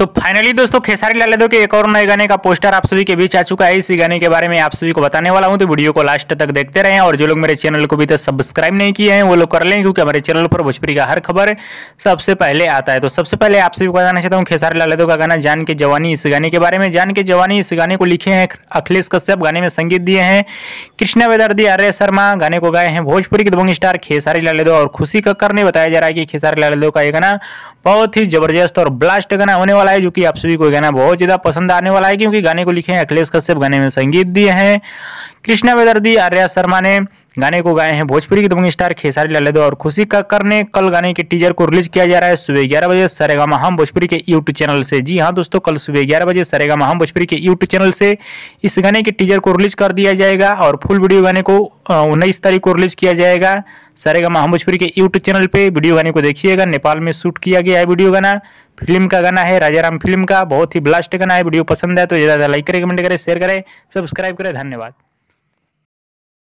तो फाइनली दोस्तों खेसारी लाल यादव के एक और नए गाने का पोस्टर आप सभी के बीच आ चुका है। इसी गाने के बारे में आप सभी को बताने वाला हूं, तो वीडियो को लास्ट तक देखते रहें। और जो लोग मेरे चैनल को अभी तक सब्सक्राइब नहीं किए हैं वो लोग कर लें, क्योंकि हमारे चैनल पर भोजपुरी का हर खबर सबसे पहले आता है। तो सबसे पहले आप सभी को बताना चाहता हूँ खेसारी लाल यादव का गाना जान के जवानी, इस गाने के बारे में। जान के जवानी इस गाने को लिखे हैं अखिलेश कश्यप, गाने में संगीत दिए हैं कृष्णा वेदर्दी, आर्य शर्मा, गाने को गाए हैं भोजपुरी के दबंग स्टार खेसारी लाल यादव और खुशी कक्कर ने। बताया जा रहा है कि खेसारी लाल यादव का ये गाना बहुत ही जबरदस्त और ब्लास्ट गाना होने वाला है, जो कि आप सभी को गाना बहुत ज्यादा पसंद आने वाला है, क्योंकि गाने को लिखे हैं अखिलेश कश्यप, गाने में संगीत दिए हैं कृष्णा वेदर्दी, आर्या शर्मा ने, गाने को गाए हैं भोजपुरी के दबंग स्टार खेसारी लाल यादव और खुशी कक्कर ने। कल गाने के टीजर को रिलीज किया जा रहा है सुबह 11 बजे सरेगामा हम भोजपुरी के यूट्यूब चैनल से। जी हाँ दोस्तों, कल सुबह 11 बजे सरेगामा हम भोजपुरी के यूट्यूब चैनल से इस गाने के टीजर को रिलीज कर दिया जाएगा और फुल वीडियो गाने को 19 तारीख को रिलीज किया जाएगा सरेगामा हम भोजपुरी के यूट्यूब चैनल पे। वीडियो गाने को देखिएगा, नेपाल में शूट किया गया है वीडियो गाना, फिल्म का गाना है, राजाराम फिल्म का, बहुत ही ब्लास्ट गाना है। वीडियो पसंद है तो ज़्यादा लाइक करें, कमेंट करें, शेयर करें, सब्सक्राइब करें। धन्यवाद।